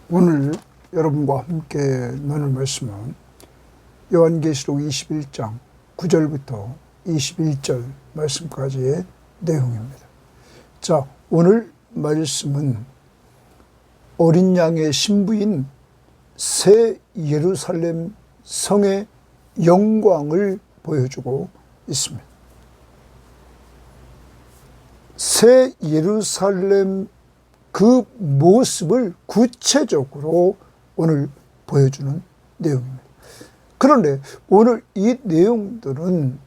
오늘 여러분과 함께 나눌 말씀은 요한계시록 21장 9절부터 21절 말씀까지의 내용입니다. 자, 오늘 말씀은 어린 양의 신부인 새 예루살렘 성의 영광을 보여주고 있습니다. 새 예루살렘 그 모습을 구체적으로 오늘 보여주는 내용입니다. 그런데 오늘 이 내용들은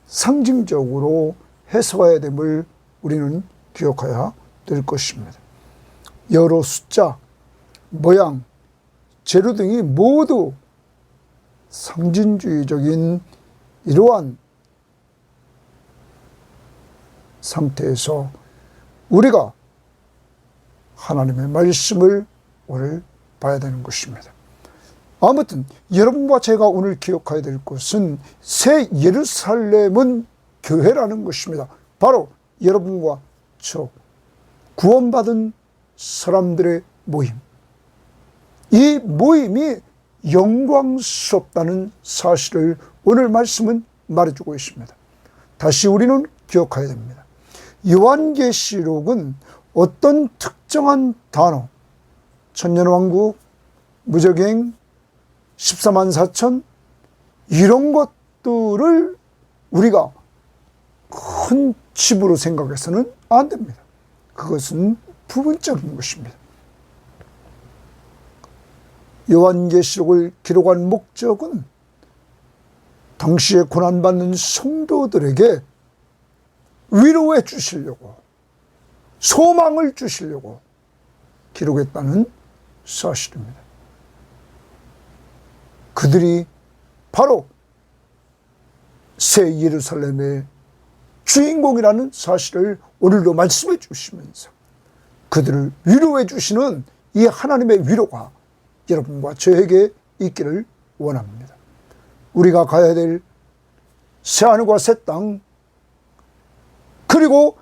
상징적으로 해석해야 됨을 우리는 기억해야 될 것입니다. 여러 숫자, 모양, 재료 등이 모두 상징주의적인 이러한 상태에서 우리가 하나님의 말씀을 오늘 봐야 되는 것입니다. 아무튼 여러분과 제가 오늘 기억해야 될 것은 새 예루살렘은 교회라는 것입니다. 바로 여러분과 저 구원받은 사람들의 모임. 이 모임이 영광스럽다는 사실을 오늘 말씀은 말해주고 있습니다. 다시 우리는 기억해야 됩니다. 요한계시록은 어떤 특정한 단어, 천년왕국, 무적행, 14만 4천 이런 것들을 우리가 큰 칩으로 생각해서는 안 됩니다. 그것은 부분적인 것입니다. 요한계시록을 기록한 목적은 당시에 고난받는 성도들에게 위로해 주시려고, 소망을 주시려고 기록했다는 사실입니다. 그들이 바로 새 예루살렘의 주인공이라는 사실을 오늘도 말씀해 주시면서 그들을 위로해 주시는 이 하나님의 위로가 여러분과 저에게 있기를 원합니다. 우리가 가야 될 새하늘과 새 땅, 그리고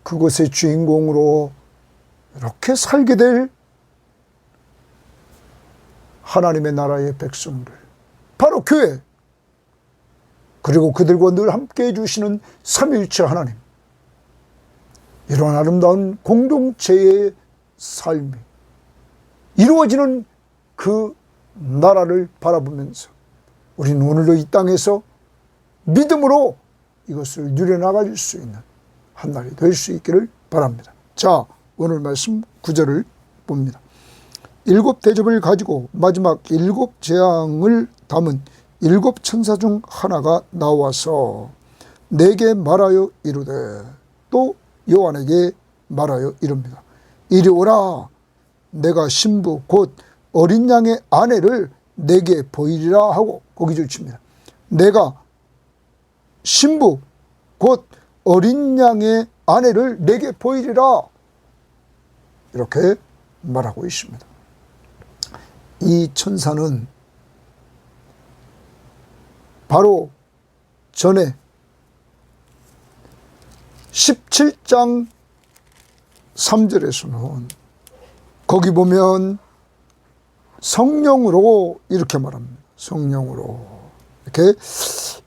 그곳의 주인공으로 이렇게 살게 될 하나님의 나라의 백성들, 바로 교회, 그리고 그들과 늘 함께 해주시는 삼위일체 하나님, 이런 아름다운 공동체의 삶이 이루어지는 그 나라를 바라보면서 우리는 오늘도 이 땅에서 믿음으로 이것을 누려나갈 수 있는 한 날이 될 수 있기를 바랍니다. 자, 오늘 말씀 9절을 봅니다. 7 대접을 가지고 마지막 7 재앙을 담은 7 천사 중 하나가 나와서 내게 말하여 이르되, 또 요한에게 말하여 이릅니다. 이리 오라, 내가 신부 곧 어린 양의 아내를 내게 보이리라 하고 고기를 칩니다. 내가 신부 곧 어린 양의 아내를 내게 보이리라, 이렇게 말하고 있습니다. 이 천사는 바로 전에 17장 3절에서는 거기 보면 성령으로 이렇게 말합니다. 성령으로 이렇게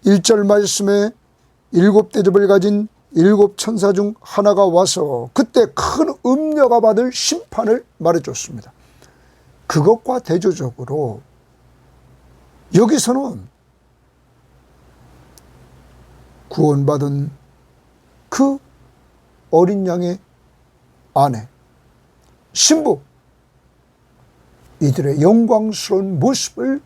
1절 말씀에 7 대접을 가진 7 천사 중 하나가 와서 그때 큰 음녀가 받을 심판을 말해줬습니다. 그것과 대조적으로 여기서는 구원받은 그 어린 양의 아내, 신부, 이들의 영광스러운 모습을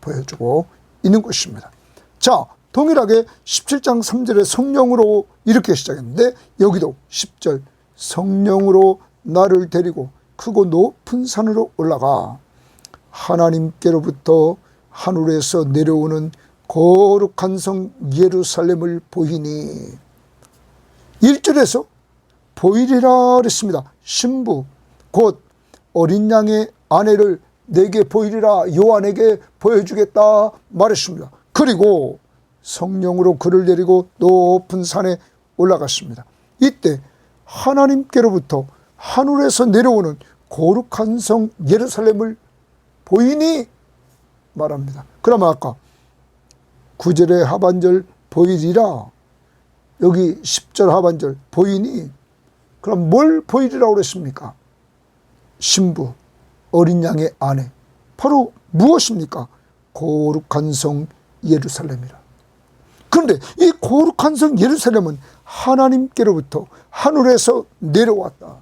보여주고 있는 것입니다. 자, 동일하게 17장 3절에 성령으로 이렇게 시작했는데 여기도 10절 성령으로 나를 데리고 크고 높은 산으로 올라가 하나님께로부터 하늘에서 내려오는 거룩한 성 예루살렘을 보이니, 1절에서 보이리라 그랬습니다. 신부 곧 어린 양의 아내를 내게 보이리라, 요한에게 보여주겠다 말했습니다. 그리고 성령으로 그를 데리고 높은 산에 올라갔습니다. 이때 하나님께로부터 하늘에서 내려오는 거룩한 성 예루살렘을 보이니 말합니다. 그러면 아까 9절의 하반절 보이리라, 여기 10절 하반절 보이니, 그럼 뭘 보이리라고 그랬습니까? 신부, 어린 양의 아내, 바로 무엇입니까? 거룩한 성 예루살렘이라. 그런데 이 거룩한 성 예루살렘은 하나님께로부터 하늘에서 내려왔다.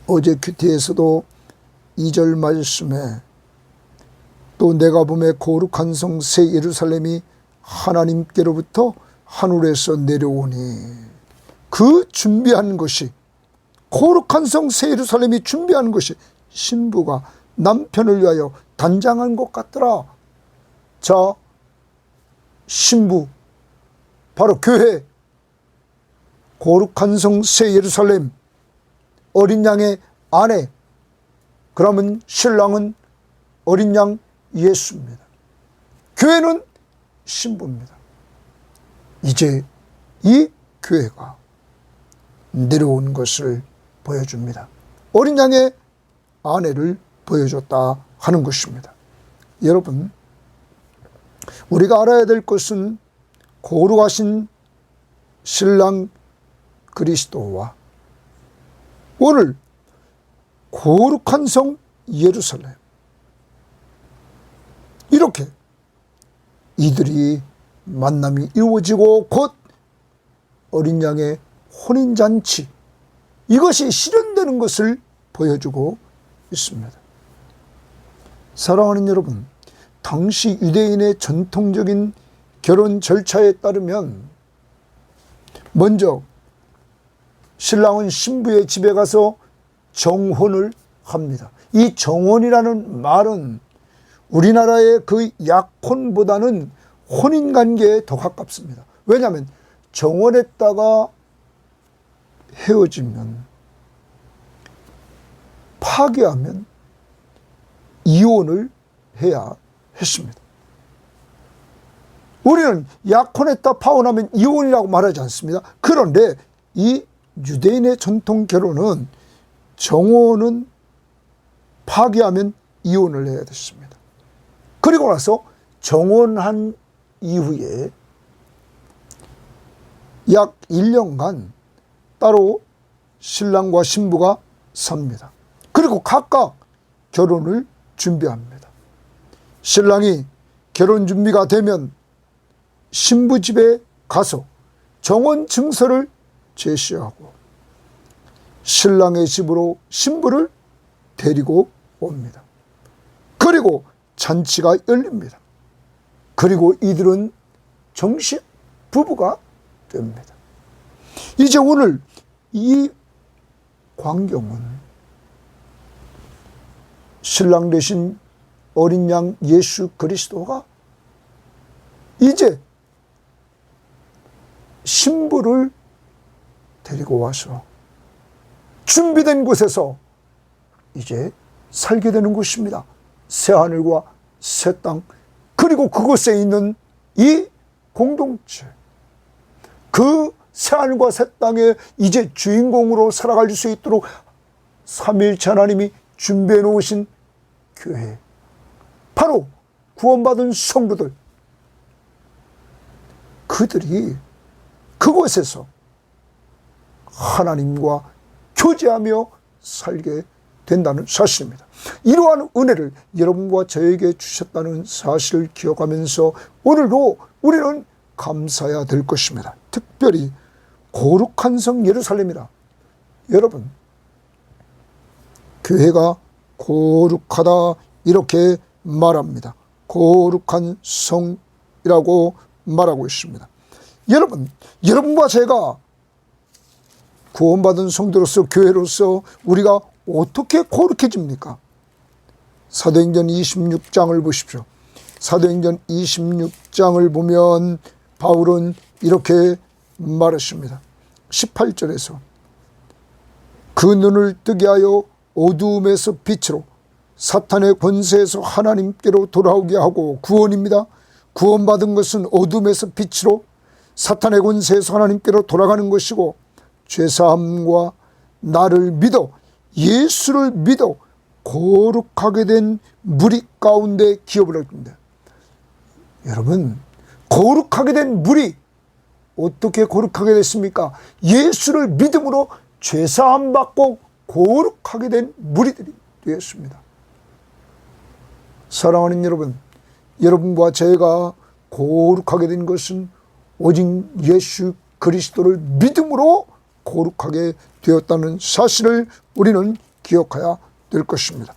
어제 큐티에서도 2절 말씀에 또 내가 보매 거룩한 성 새 예루살렘이 하나님께로부터 하늘에서 내려오니, 그 준비한 것이, 거룩한 성 새 예루살렘이 준비한 것이 신부가 남편을 위하여 단장한 것 같더라. 자, 신부 바로 교회, 거룩한 성 새 예루살렘, 어린 양의 아내, 그러면 신랑은 어린 양 예수입니다. 교회는 신부입니다. 이제 이 교회가 내려온 것을 보여줍니다. 어린 양의 아내를 보여줬다 하는 것입니다. 여러분, 우리가 알아야 될 것은 거룩하신 신랑 그리스도와 오늘 거룩한 성 예루살렘, 이렇게 이들이 만남이 이루어지고 곧 어린 양의 혼인잔치, 이것이 실현되는 것을 보여주고 있습니다. 사랑하는 여러분, 당시 유대인의 전통적인 결혼 절차에 따르면 먼저 신랑은 신부의 집에 가서 정혼을 합니다. 이 정혼이라는 말은 우리나라의 그 약혼보다는 혼인관계에 더 가깝습니다. 왜냐하면 정혼했다가 헤어지면, 파기하면 이혼을 해야 했습니다. 우리는 약혼했다 파혼하면 이혼이라고 말하지 않습니다. 그런데 이 유대인의 전통 결혼은 정혼은 파기하면 이혼을 해야 됐습니다. 그리고 나서 정혼한 이후에 약 1년간 따로 신랑과 신부가 삽니다. 그리고 각각 결혼을 준비합니다. 신랑이 결혼 준비가 되면 신부 집에 가서 정혼 증서를 제시하고 신랑의 집으로 신부를 데리고 옵니다. 그리고 잔치가 열립니다. 그리고 이들은 정식 부부가 됩니다. 이제 오늘 이 광경은 신랑 되신 어린 양 예수 그리스도가 이제 신부를 데리고 와서 준비된 곳에서 이제 살게 되는 것입니다. 새하늘과 새 땅, 그리고 그곳에 있는 이 공동체, 그 새하늘과 새 땅에 이제 주인공으로 살아갈 수 있도록 삼위일체 하나님이 준비해 놓으신 교회, 바로 구원받은 성도들, 그들이 그곳에서 하나님과 교제하며 살게 된다는 사실입니다. 이러한 은혜를 여러분과 저에게 주셨다는 사실을 기억하면서 오늘도 우리는 감사해야 될 것입니다. 특별히 거룩한 성 예루살렘이라. 여러분, 교회가 거룩하다 이렇게 말합니다. 거룩한 성이라고 말하고 있습니다. 여러분, 여러분과 제가 구원받은 성도로서, 교회로서 우리가 어떻게 거룩해집니까? 사도행전 26장을 보십시오. 사도행전 26장을 보면 바울은 이렇게 말했습니다. 18절에서 그 눈을 뜨게 하여 어두움에서 빛으로, 사탄의 권세에서 하나님께로 돌아오게 하고, 구원입니다. 구원받은 것은 어둠에서 빛으로, 사탄의 권세에서 하나님께로 돌아가는 것이고, 죄사함과 나를 믿어 예수를 믿어 거룩하게 된 무리 가운데 기업을 했습니다. 여러분, 거룩하게 된 무리, 어떻게 거룩하게 됐습니까? 예수를 믿음으로 죄사함 받고 거룩하게 된 무리들이 되었습니다. 사랑하는 여러분, 여러분과 제가 거룩하게 된 것은 오직 예수 그리스도를 믿음으로 거룩하게 되었다는 사실을 우리는 기억해야 될 것입니다.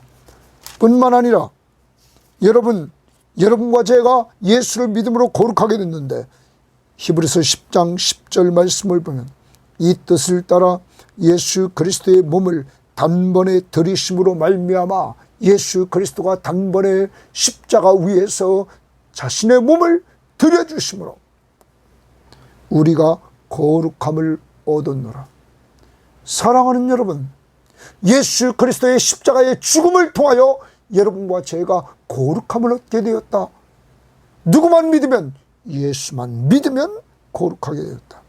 뿐만 아니라 여러분과 제가 예수를 믿음으로 거룩하게 됐는데 히브리서 10장 10절 말씀을 보면 이 뜻을 따라 예수 그리스도의 몸을 단번에 들이심으로 말미암아 예수 그리스도가 단번에 십자가 위에서 자신의 몸을 들여주심으로 우리가 거룩함을 얻었노라. 사랑하는 여러분, 예수 그리스도의 십자가의 죽음을 통하여 여러분과 제가 거룩함을 얻게 되었다. 누구만 믿으면, 예수만 믿으면 거룩하게 되었다.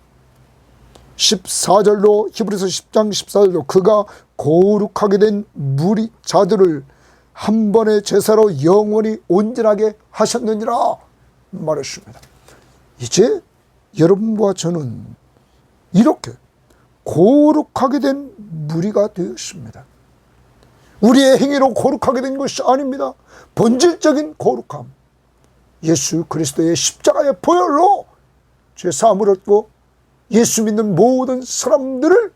14절로 히브리서 10장 14절로 그가 거룩하게 된 무리 자들을 한 번의 제사로 영원히 온전하게 하셨느니라 말했습니다. 이제 여러분과 저는 이렇게 거룩하게 된 무리가 되었습니다. 우리의 행위로 거룩하게 된 것이 아닙니다. 본질적인 거룩함, 예수 그리스도의 십자가의 보혈로 죄사함을 얻고 예수 믿는 모든 사람들을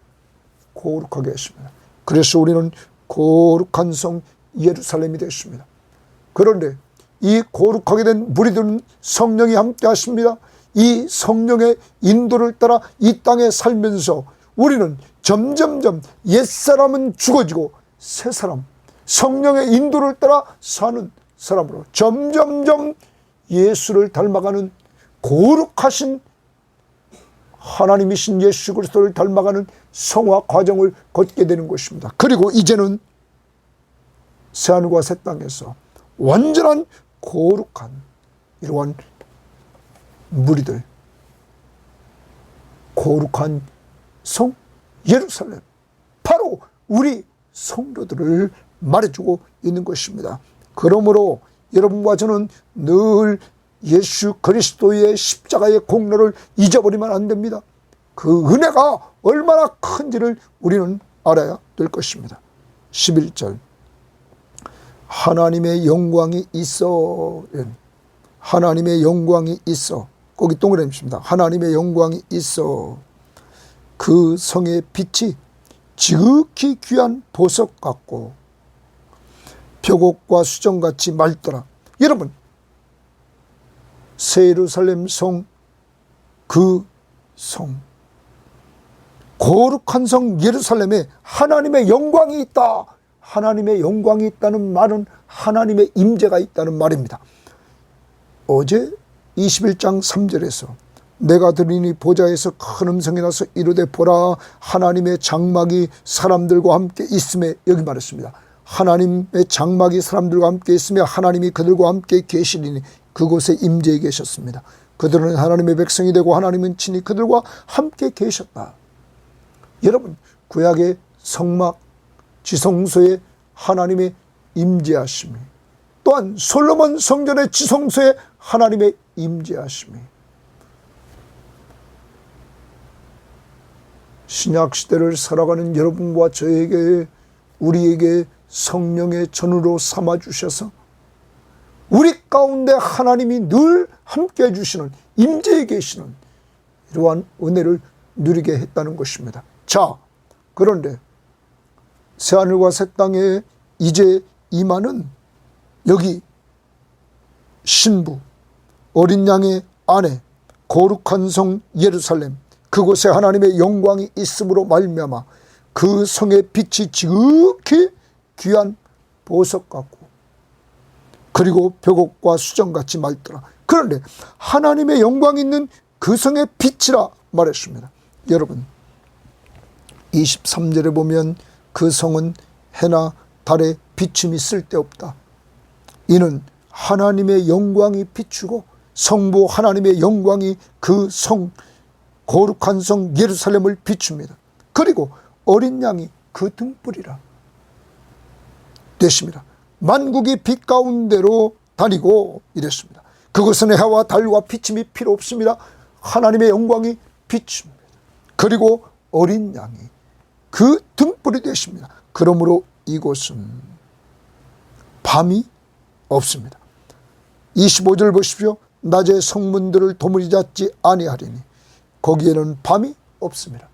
거룩하게 했습니다. 그래서 우리는 거룩한 성 예루살렘이 됐습니다. 그런데 이 거룩하게 된 무리들은 성령이 함께 하십니다. 이 성령의 인도를 따라 이 땅에 살면서 우리는 점점점 옛사람은 죽어지고 새사람, 성령의 인도를 따라 사는 사람으로 점점점 예수를 닮아가는 거룩하신 하나님이신 예수 그리스도를 닮아가는 성화 과정을 걷게 되는 것입니다. 그리고 이제는 새하늘과 새 땅에서 완전한 거룩한 이러한 무리들, 거룩한 성 예루살렘, 바로 우리 성도들을 말해주고 있는 것입니다. 그러므로 여러분과 저는 늘 예수 그리스도의 십자가의 공로를 잊어버리면 안 됩니다. 그 은혜가 얼마나 큰지를 우리는 알아야 될 것입니다. 11절 하나님의 영광이 있어, 하나님의 영광이 있어, 거기 동그라미 칩니다. 하나님의 영광이 있어 그 성의 빛이 지극히 귀한 보석 같고 벽옥과 수정같이 맑더라. 여러분, 새 예루살렘 성, 그 성, 거룩한 성 예루살렘에 하나님의 영광이 있다. 하나님의 영광이 있다는 말은 하나님의 임재가 있다는 말입니다. 어제 21장 3절에서 내가 들으니 보좌에서 큰 음성이 나서 이르되 보라 하나님의 장막이 사람들과 함께 있음에, 여기 말했습니다. 하나님의 장막이 사람들과 함께 있으며 하나님이 그들과 함께 계시리니 그곳에 임재해 계셨습니다. 그들은 하나님의 백성이 되고 하나님은 친히 그들과 함께 계셨다. 여러분, 구약의 성막 지성소에 하나님의 임재하심이, 또한 솔로몬 성전의 지성소에 하나님의 임재하심이, 신약시대를 살아가는 여러분과 저에게, 우리에게 성령의 전으로 삼아주셔서 우리 가운데 하나님이 늘 함께 해주시는, 임재해 계시는 이러한 은혜를 누리게 했다는 것입니다. 자, 그런데 새하늘과 새 땅에 이제 임하는 여기 신부, 어린 양의 아내, 거룩한 성 예루살렘, 그곳에 하나님의 영광이 있음으로 말미암아 그 성의 빛이 지극히 귀한 보석 같고 그리고 벽옥과 수정같이 맑더라. 그런데 하나님의 영광이 있는 그 성의 빛이라 말했습니다. 여러분, 23절에 보면 그 성은 해나 달에 비침이 쓸데없다. 이는 하나님의 영광이 비추고 성부 하나님의 영광이 그 성, 거룩한 성 예루살렘을 비춥니다. 그리고 어린 양이 그 등불이라. 되십니다. 만국이 빛 가운데로 다니고 이랬습니다. 그것은 해와 달과 비침이 필요 없습니다. 하나님의 영광이 비춥니다. 그리고 어린 양이 그 등불이 되십니다. 그러므로 이곳은 밤이 없습니다. 25절 보십시오. 낮에 성문들을 도무지 닫지 아니하리니 거기에는 밤이 없습니다.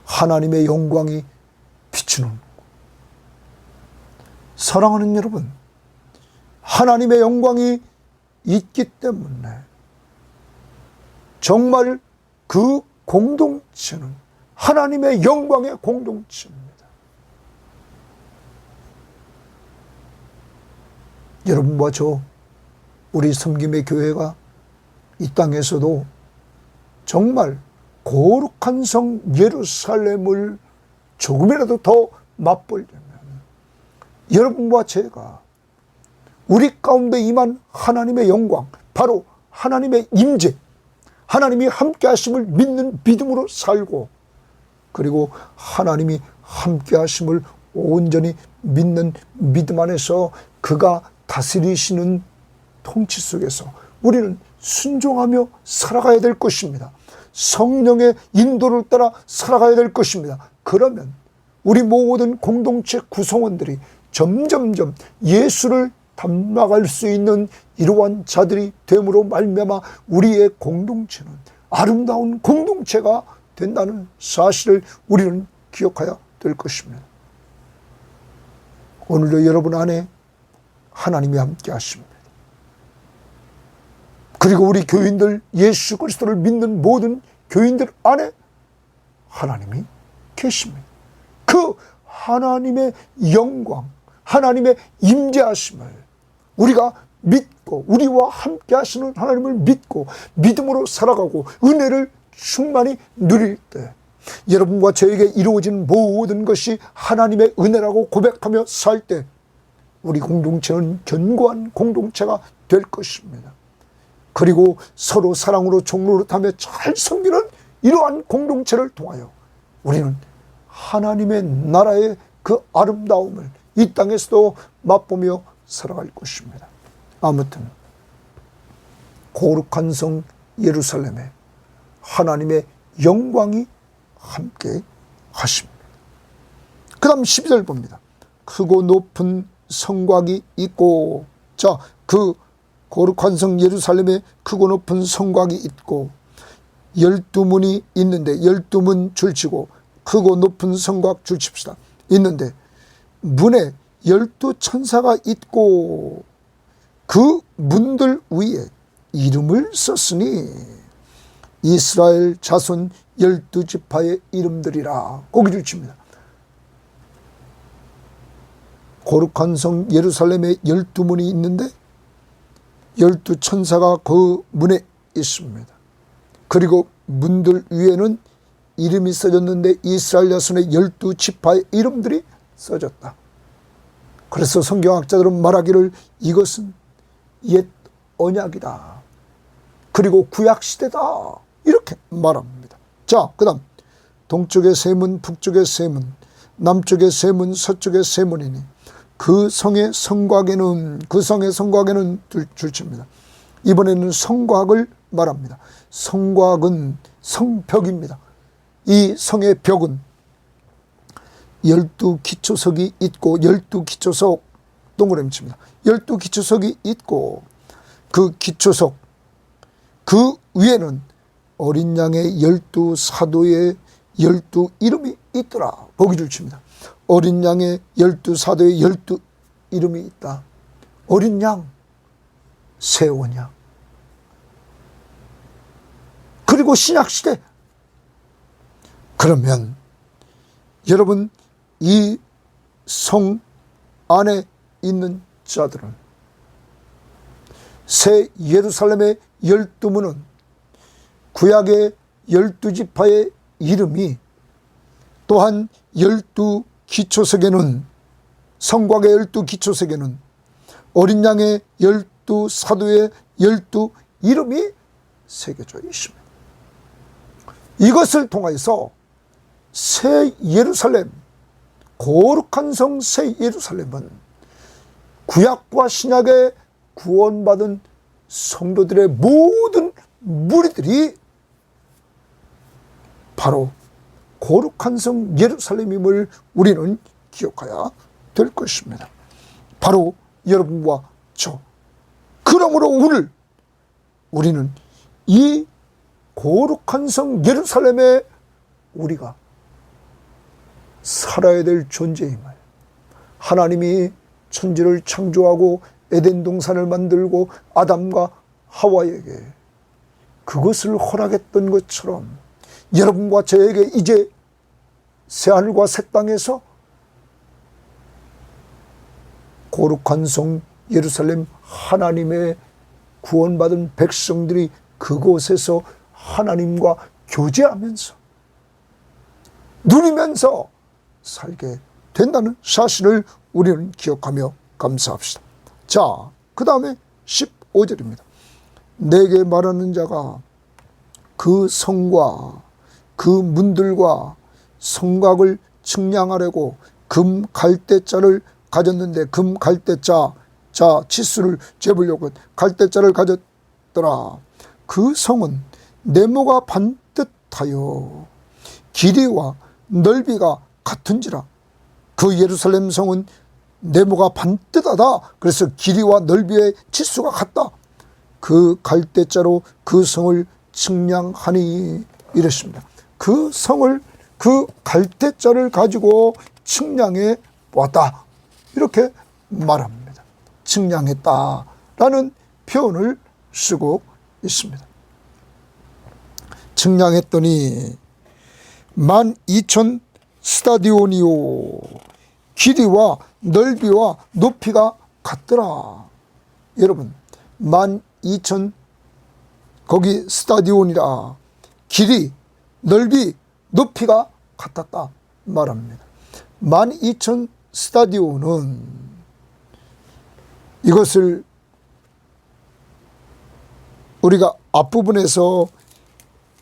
하나님의 영광이 비추는, 사랑하는 여러분, 하나님의 영광이 있기 때문에 정말 그 공동체는 하나님의 영광의 공동체입니다. 여러분과 저, 우리 섬김의 교회가 이 땅에서도 정말 거룩한 성 예루살렘을 조금이라도 더 맛보려면 여러분과 제가 우리 가운데 임한 하나님의 영광, 바로 하나님의 임재, 하나님이 함께 하심을 믿는 믿음으로 살고, 그리고 하나님이 함께 하심을 온전히 믿는 믿음 안에서 그가 다스리시는 통치 속에서 우리는 순종하며 살아가야 될 것입니다. 성령의 인도를 따라 살아가야 될 것입니다. 그러면 우리 모든 공동체 구성원들이 점점점 예수를 닮아갈 수 있는 이러한 자들이 됨으로 말미암아 우리의 공동체는 아름다운 공동체가 된다는 사실을 우리는 기억해야 될 것입니다. 오늘도 여러분 안에 하나님이 함께 하십니다. 그리고 우리 교인들, 예수 그리스도를 믿는 모든 교인들 안에 하나님이 계십니다. 그 하나님의 영광, 하나님의 임재하심을 우리가 믿고, 우리와 함께 하시는 하나님을 믿고 믿음으로 살아가고 은혜를 충만히 누릴 때 여러분과 저에게 이루어진 모든 것이 하나님의 은혜라고 고백하며 살 때 우리 공동체는 견고한 공동체가 될 것입니다. 그리고 서로 사랑으로 종로릇하며 잘 섬기는 이러한 공동체를 통하여 우리는 하나님의 나라의 그 아름다움을 이 땅에서도 맛보며 살아갈 것입니다. 아무튼 거룩한 성 예루살렘에 하나님의 영광이 함께 하십니다. 그 다음 12절 봅니다. 크고 높은 성곽이 있고, 자, 그 거룩한 성 예루살렘에 크고 높은 성곽이 있고 12문이 있는데 12문 줄치고 크고 높은 성곽 줄칩시다. 있는데 문에 12천사가 있고 그 문들 위에 이름을 썼으니 이스라엘 자손 12지파의 이름들이라. 고기 줄칩니다. 거룩한 성 예루살렘에 12문이 있는데 12천사가 그 문에 있습니다. 그리고 문들 위에는 이름이 써졌는데 이스라엘 자손의 12지파의 이름들이 써졌다. 그래서 성경학자들은 말하기를 이것은 옛 언약이다. 그리고 구약시대다. 이렇게 말합니다. 자, 그 다음 동쪽의 세 문, 북쪽의 세 문, 남쪽의 세 문, 서쪽의 세 문이니 그 성의 성곽에는 줄칩니다. 이번에는 성곽을 말합니다. 성곽은 성벽입니다. 이 성의 벽은 12기초석이 있고 12기초석 동그라미 칩니다. 12기초석이 있고 그 기초석 그 위에는 어린 양의 12사도의 12이름이 있더라. 보기를 칩니다. 어린 양의 12사도의 12이름이 있다. 어린 양, 새 언약. 그리고 신약시대. 그러면 여러분 이 성 안에 있는 자들은 새 예루살렘의 12문은 구약의 12지파의 이름이 또한 12기초석에는 성곽의 12기초석에는 어린 양의 12사도의 12이름이 새겨져 있습니다. 이것을 통해서 새 예루살렘, 거룩한 성 새 예루살렘은 구약과 신약의 구원받은 성도들의 모든 무리들이 바로 거룩한 성 예루살렘임을 우리는 기억해야 될 것입니다. 바로 여러분과 저. 그러므로 오늘 우리는 이 거룩한 성 예루살렘에 우리가 살아야 될 존재임을, 하나님이 천지를 창조하고 에덴 동산을 만들고 아담과 하와에게 그것을 허락했던 것처럼 여러분과 저에게 이제 새하늘과 새 땅에서 거룩한 성 예루살렘 하나님의 구원받은 백성들이 그곳에서 하나님과 교제하면서 누리면서 살게 된다는 사실을 우리는 기억하며 감사합시다. 자, 그 다음에 15절입니다. 내게 말하는 자가 그 성과 그 문들과 성곽을 측량하려고 금 갈대자를 가졌는데, 금 갈대자, 자 치수를 재보려고 갈대자를 가졌더라. 그 성은 네모가 반듯하여 길이와 넓이가 같은지라. 그 예루살렘 성은 네모가 반듯하다. 그래서 길이와 넓이의 치수가 같다. 그 갈대자로 그 성을 측량하니 이랬습니다. 그 성을 그 갈대자를 가지고 측량해 보았다, 이렇게 말합니다. 측량했다라는 표현을 쓰고 있습니다. 측량했더니 12,000 스타디오니오, 길이와 넓이와 높이가 같더라. 여러분, 12,000 거기 스타디온이라 길이, 넓이, 높이가 같았다 말합니다. 12,000 스타디온은 이것을 우리가 앞부분에서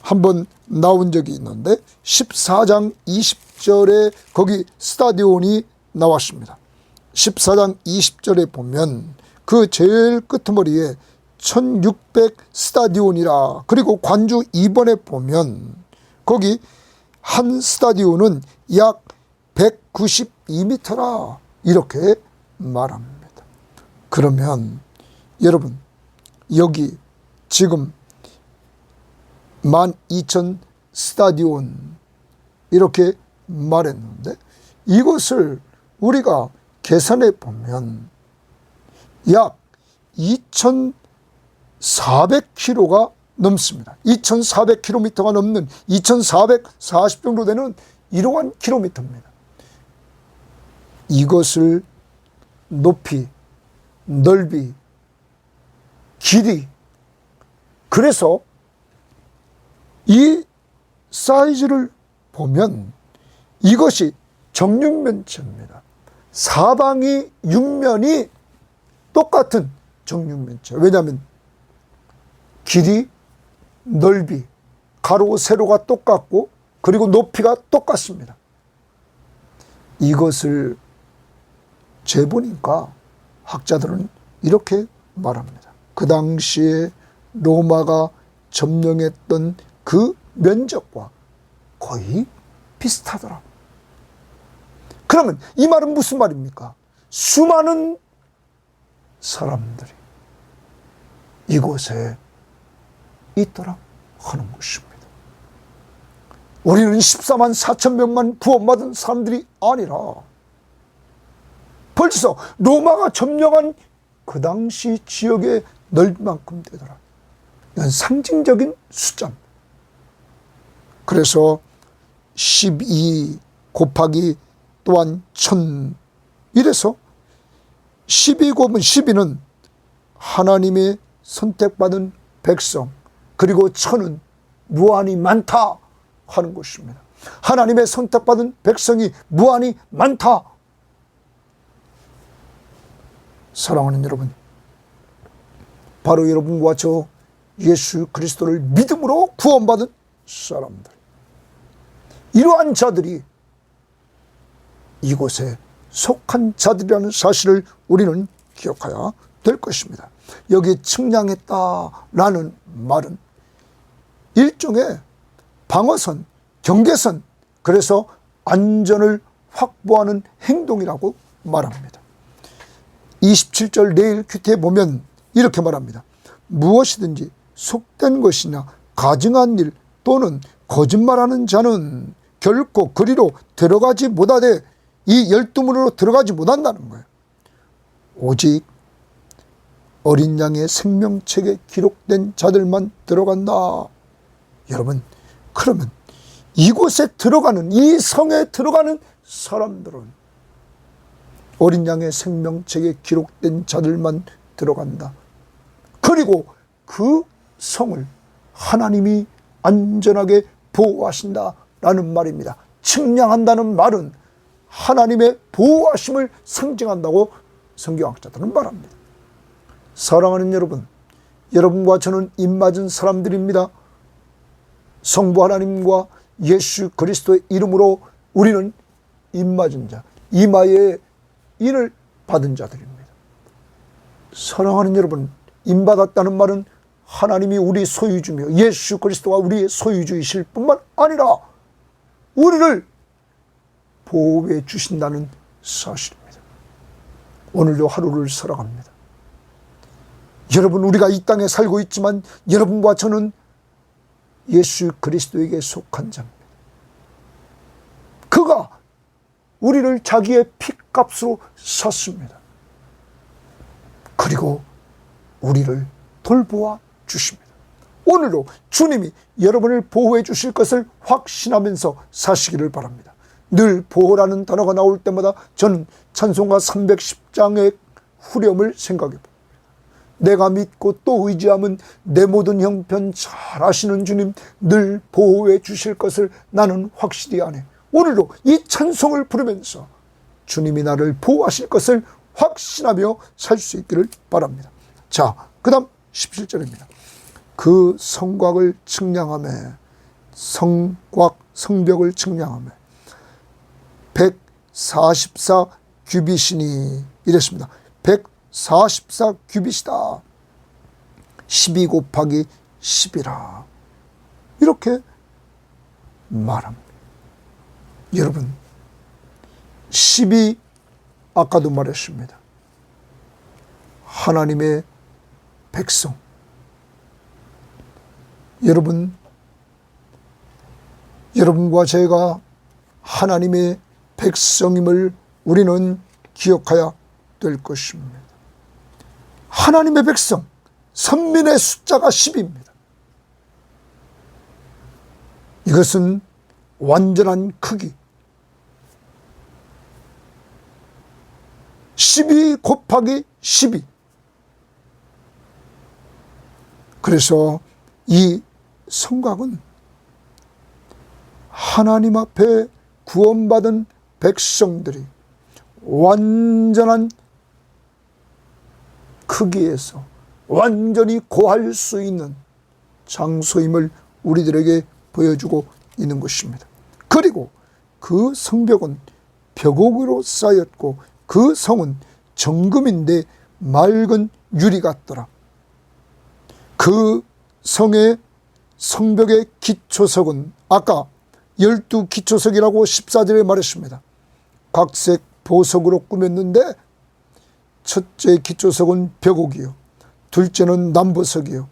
한번 나온 적이 있는데 14장 20절에 거기 스타디온이 나왔습니다. 14장 20절에 보면 그 제일 끄트머리에 1600 스타디온이라, 그리고 관주 2번에 보면 거기 한 스타디온은 약 192m라 이렇게 말합니다. 그러면 여러분, 여기 지금 12,000 스타디온 이렇게 말했는데 이것을 우리가 계산해 보면 약 2,400km가 넘습니다. 2,400km가 넘는 2,440 정도 되는 이러한 킬로미터입니다. 이것을 높이, 넓이, 길이, 그래서 이 사이즈를 보면 이것이 정육면체입니다. 사방이 육면이 똑같은 정육면체. 왜냐하면 길이, 넓이, 가로, 세로가 똑같고 그리고 높이가 똑같습니다. 이것을 재보니까 학자들은 이렇게 말합니다. 그 당시에 로마가 점령했던 그 면적과 거의 비슷하더라. 그러면 이 말은 무슨 말입니까? 수많은 사람들이 이곳에 있더라 하는 것입니다. 우리는 14만 4천 명만 구원받은 사람들이 아니라 벌써 로마가 점령한 그 당시 지역의 넓이만큼 되더라. 이건 상징적인 숫자입니다. 그래서 12 곱하기 또한 1000, 이래서 12 곱은 12는 하나님의 선택받은 백성, 그리고 1000은 무한히 많다 하는 것입니다. 하나님의 선택받은 백성이 무한히 많다. 사랑하는 여러분, 바로 여러분과 저 예수 그리스도를 믿음으로 구원받은 사람들, 이러한 자들이 이곳에 속한 자들이라는 사실을 우리는 기억해야 될 것입니다. 여기 측량했다라는 말은 일종의 방어선, 경계선, 그래서 안전을 확보하는 행동이라고 말합니다. 27절 내일 큐티에 보면 이렇게 말합니다. 무엇이든지 속된 것이나 가증한 일 또는 거짓말하는 자는 결코 그리로 들어가지 못하되 이 12문으로 들어가지 못한다는 거예요. 오직 어린 양의 생명책에 기록된 자들만 들어간다. 여러분, 그러면 이곳에 들어가는, 이 성에 들어가는 사람들은 어린 양의 생명책에 기록된 자들만 들어간다. 그리고 그 성을 하나님이 안전하게 보호하신다라는 말입니다. 측량한다는 말은 하나님의 보호하심을 상징한다고 성경학자들은 말합니다. 사랑하는 여러분, 여러분과 저는 입맞은 사람들입니다. 성부 하나님과 예수 그리스도의 이름으로 우리는 입맞은 자, 이마에 인을 받은 자들입니다. 사랑하는 여러분, 인받았다는 말은 하나님이 우리 소유주며 예수 그리스도가 우리의 소유주이실 뿐만 아니라 우리를 보호해 주신다는 사실입니다. 오늘도 하루를 살아갑니다. 여러분, 우리가 이 땅에 살고 있지만 여러분과 저는 예수 그리스도에게 속한 자입니다. 그가 우리를 자기의 피값으로 샀습니다. 그리고 우리를 돌보아 주십니다. 오늘도 주님이 여러분을 보호해 주실 것을 확신하면서 사시기를 바랍니다. 늘 보호라는 단어가 나올 때마다 저는 찬송가 310장의 후렴을 생각해 봅니다. 내가 믿고 또 의지함은 내 모든 형편 잘 아시는 주님, 늘 보호해 주실 것을 나는 확실히 아네. 오늘도 이 찬송을 부르면서 주님이 나를 보호하실 것을 확신하며 살 수 있기를 바랍니다. 자, 그 다음 17절입니다. 그 성곽을 측량하며, 성벽을 측량하며 144 규빗이니 이랬습니다. 144 규빗이다. 12 곱하기 10이라. 이렇게 말합니다. 여러분, 10이 아까도 말했습니다. 하나님의 백성. 여러분과 제가 하나님의 백성임을 우리는 기억해야 될 것입니다. 하나님의 백성, 선민의 숫자가 10입니다. 이것은 완전한 크기. 12 곱하기 12. 그래서 이 성곽은 하나님 앞에 구원받은 백성들이 완전한 크기에서 완전히 거할 수 있는 장소임을 우리들에게 보여주고 있는 것입니다. 그리고 그 성벽은 벽옥으로 쌓였고 그 성은 정금인데 맑은 유리 같더라. 그 성의 성벽의 기초석은 아까 12기초석이라고 14절에 말했습니다. 각색 보석으로 꾸몄는데 첫째 기초석은 벽옥이요, 둘째는 남보석이요,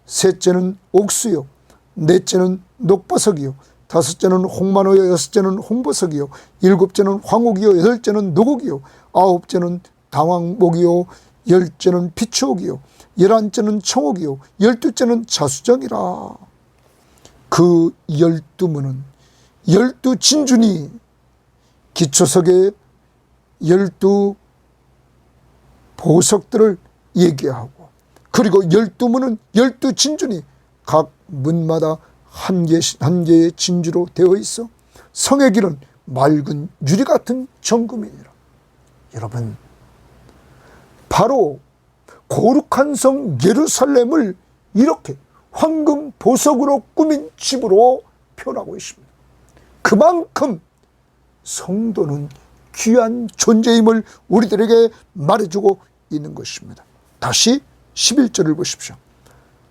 셋째는 옥수요, 넷째는 녹보석이요, 다섯째는 홍만호요, 여섯째는 홍보석이요, 일곱째는 황옥이요, 여덟째는 노곡이요, 아홉째는 당황목이요, 열째는 피추옥이요, 11째는 청옥이요, 12째는 자수정이라. 그 12문은 12진준이 기초석의 12 보석들을 얘기하고, 그리고 12문은 12진준이 각 문마다 한 개의 진주로 되어 있어 성의 길은 맑은 유리 같은 정금이니라. 여러분, 바로 거룩한 성 예루살렘을 이렇게 황금 보석으로 꾸민 집으로 표현하고 있습니다. 그만큼 성도는 귀한 존재임을 우리들에게 말해주고 있는 것입니다. 다시 11절을 보십시오.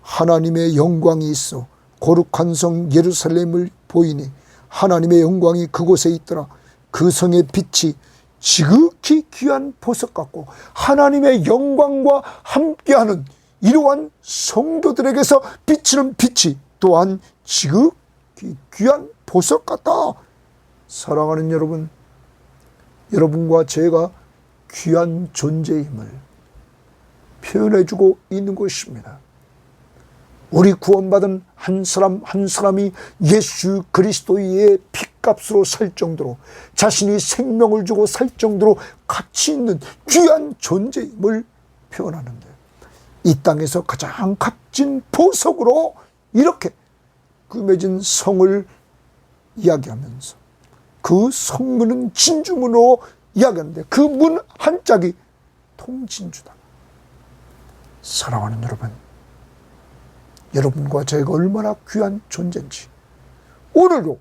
하나님의 영광이 있어 거룩한 성 예루살렘을 보이니 하나님의 영광이 그곳에 있더라. 그 성의 빛이 지극히 귀한 보석 같고, 하나님의 영광과 함께하는 이러한 성도들에게서 비치는 빛이 또한 지극히 귀한 보석 같다. 사랑하는 여러분, 여러분과 제가 귀한 존재임을 표현해주고 있는 것입니다. 우리 구원받은 한 사람 한 사람이 예수 그리스도의 핏값으로 살 정도로, 자신이 생명을 주고 살 정도로 가치 있는 귀한 존재임을 표현하는데, 이 땅에서 가장 값진 보석으로 이렇게 꾸며진 성을 이야기하면서 그 성문은 진주문으로 이야기하는데 그 문 한 짝이 통진주다. 사랑하는 여러분, 여러분과 저희가 얼마나 귀한 존재인지 오늘도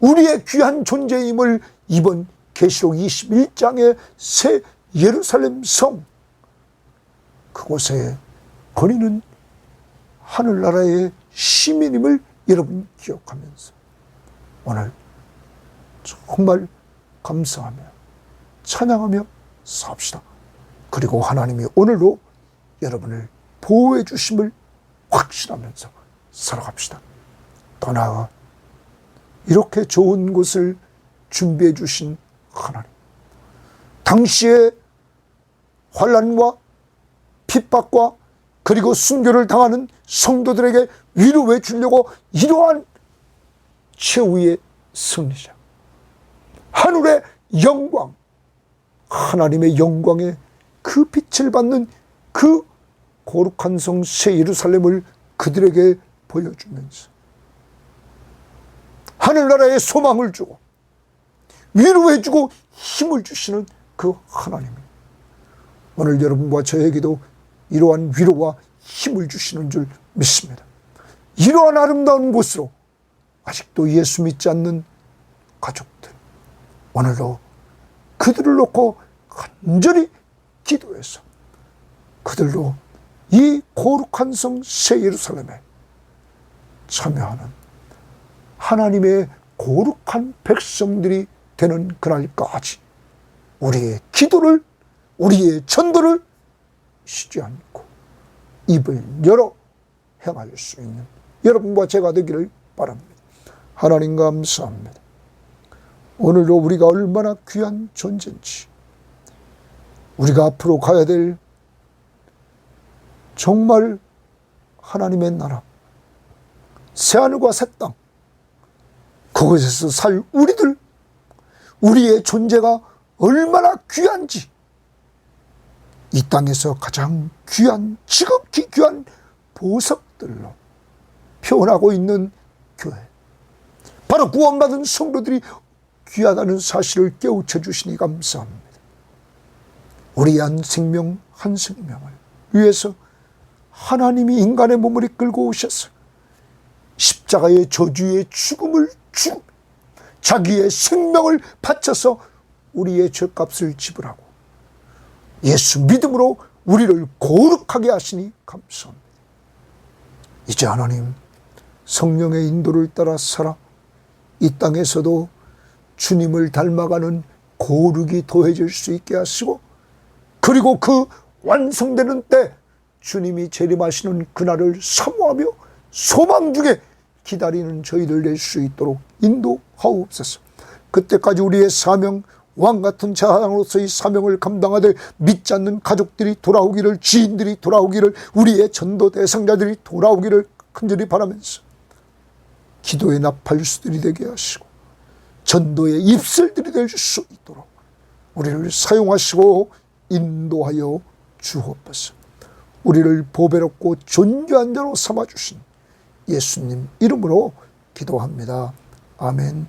우리의 귀한 존재임을 이번 계시록 21장의 새 예루살렘 성, 그곳에 거리는 하늘나라의 시민임을 여러분 기억하면서 오늘 정말 감사하며 찬양하며 삽시다. 그리고 하나님이 오늘도 여러분을 보호해 주심을 확신하면서 살아갑시다. 더 나아가 이렇게 좋은 곳을 준비해 주신 하나님, 당시에 환난과 핍박과 그리고 순교를 당하는 성도들에게 위로해 주려고 이러한 최후의 승리자, 하늘의 영광, 하나님의 영광의 그 빛을 받는 그 거룩한 성 새 예루살렘을 그들에게 보여주면서 하늘나라에 소망을 주고 위로해주고 힘을 주시는 그 하나님이 오늘 여러분과 저에게도 이러한 위로와 힘을 주시는 줄 믿습니다. 이러한 아름다운 곳으로 아직도 예수 믿지 않는 가족들, 오늘도 그들을 놓고 간절히 기도해서 그들도 이 거룩한 성 새 예루살렘에 참여하는 하나님의 거룩한 백성들이 되는 그날까지 우리의 기도를, 우리의 전도를 쉬지 않고 입을 열어 행할 수 있는 여러분과 제가 되기를 바랍니다. 하나님 감사합니다. 오늘도 우리가 얼마나 귀한 존재인지, 우리가 앞으로 가야 될 정말 하나님의 나라, 새하늘과 새 땅, 그곳에서 살 우리들, 우리의 존재가 얼마나 귀한지, 이 땅에서 가장 귀한, 지극히 귀한 보석들로 표현하고 있는 교회, 바로 구원받은 성도들이 귀하다는 사실을 깨우쳐 주시니 감사합니다. 우리 한 생명 한 생명을 위해서 하나님이 인간의 몸을 이끌고 오셔서 십자가의 저주의 죽음을 죽음, 자기의 생명을 바쳐서 우리의 죄값을 지불하고 예수 믿음으로 우리를 거룩하게 하시니 감사합니다. 이제 하나님, 성령의 인도를 따라 살아 이 땅에서도 주님을 닮아가는 거룩이 더해질 수 있게 하시고, 그리고 그 완성되는 때 주님이 재림하시는 그날을 사모하며 소망 중에 기다리는 저희들 될 수 있도록 인도하옵소서. 그때까지 우리의 사명, 왕같은 자랑으로서의 사명을 감당하되 믿지 않는 가족들이 돌아오기를, 지인들이 돌아오기를, 우리의 전도 대상자들이 돌아오기를 간절히 바라면서 기도의 나팔수들이 되게 하시고 전도의 입술들이 될 수 있도록 우리를 사용하시고 인도하여 주옵소서. 우리를 보배롭고 존귀한 자로 삼아주신 예수님 이름으로 기도합니다. 아멘.